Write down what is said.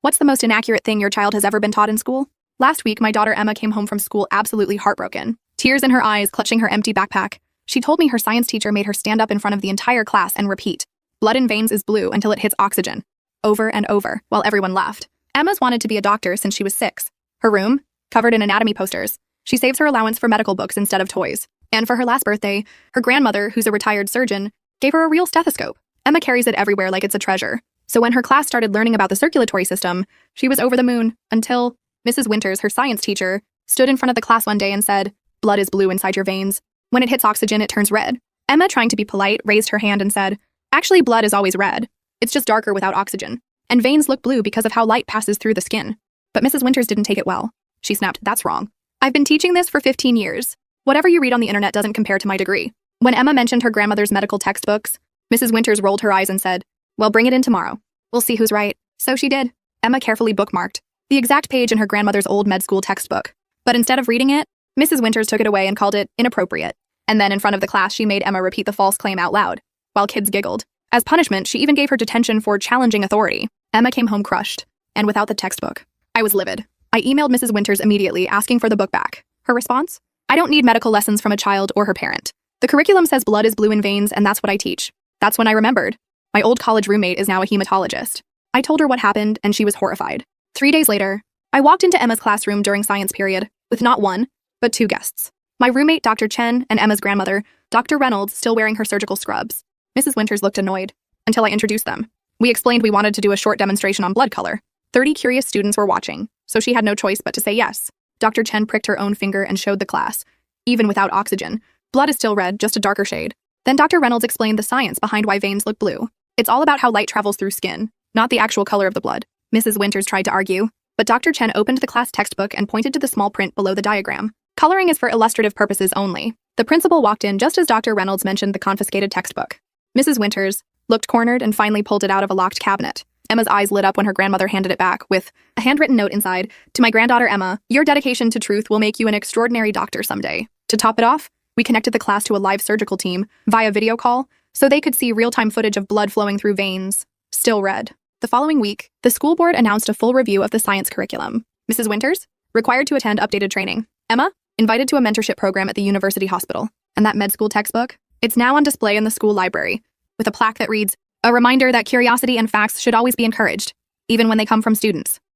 What's the most inaccurate thing your child has ever been taught in school? Last week, my daughter Emma came home from school absolutely heartbroken, tears in her eyes, clutching her empty backpack. She told me her science teacher made her stand up in front of the entire class and repeat, "Blood in veins is blue until it hits oxygen," over and over, while everyone laughed. Emma's wanted to be a doctor since she was 6. Her room, covered in anatomy posters. She saves her allowance for medical books instead of toys. And for her last birthday, her grandmother, who's a retired surgeon, gave her a real stethoscope. Emma carries it everywhere like it's a treasure. So when her class started learning about the circulatory system, she was over the moon until Mrs. Winters, her science teacher, stood in front of the class one day and said, "Blood is blue inside your veins. When it hits oxygen, it turns red." Emma, trying to be polite, raised her hand and said, "Actually, blood is always red. It's just darker without oxygen. And veins look blue because of how light passes through the skin." But Mrs. Winters didn't take it well. She snapped, "That's wrong. I've been teaching this for 15 years. Whatever you read on the internet doesn't compare to my degree." When Emma mentioned her grandmother's medical textbooks, Mrs. Winters rolled her eyes and said, "Well, bring it in tomorrow. We'll see who's right." So she did. Emma carefully bookmarked the exact page in her grandmother's old med school textbook. But instead of reading it, Mrs. Winters took it away and called it inappropriate. And then in front of the class, she made Emma repeat the false claim out loud, while kids giggled. As punishment, she even gave her detention for challenging authority. Emma came home crushed, and without the textbook. I was livid. I emailed Mrs. Winters immediately, asking for the book back. Her response? "I don't need medical lessons from a child or her parent. The curriculum says blood is blue in veins, and that's what I teach." That's when I remembered. My old college roommate is now a hematologist. I told her what happened, and she was horrified. 3 days later, I walked into Emma's classroom during science period, with not one, but 2 guests. My roommate, Dr. Chen, and Emma's grandmother, Dr. Reynolds, still wearing her surgical scrubs. Mrs. Winters looked annoyed, until I introduced them. We explained we wanted to do a short demonstration on blood color. 30 curious students were watching, so she had no choice but to say yes. Dr. Chen pricked her own finger and showed the class. Even without oxygen, blood is still red, just a darker shade. Then Dr. Reynolds explained the science behind why veins look blue. It's all about how light travels through skin, not the actual color of the blood. Mrs. Winters tried to argue, but Dr. Chen opened the class textbook and pointed to the small print below the diagram. "Coloring is for illustrative purposes only." The principal walked in just as Dr. Reynolds mentioned the confiscated textbook. Mrs. Winters looked cornered and finally pulled it out of a locked cabinet. Emma's eyes lit up when her grandmother handed it back with a handwritten note inside, "To my granddaughter Emma, your dedication to truth will make you an extraordinary doctor someday." To top it off, we connected the class to a live surgical team via video call so they could see real-time footage of blood flowing through veins, still red. The following week, the school board announced a full review of the science curriculum. Mrs. Winters, required to attend updated training. Emma, invited to a mentorship program at the university hospital. And that med school textbook? It's now on display in the school library, with a plaque that reads, "A reminder that curiosity and facts should always be encouraged, even when they come from students."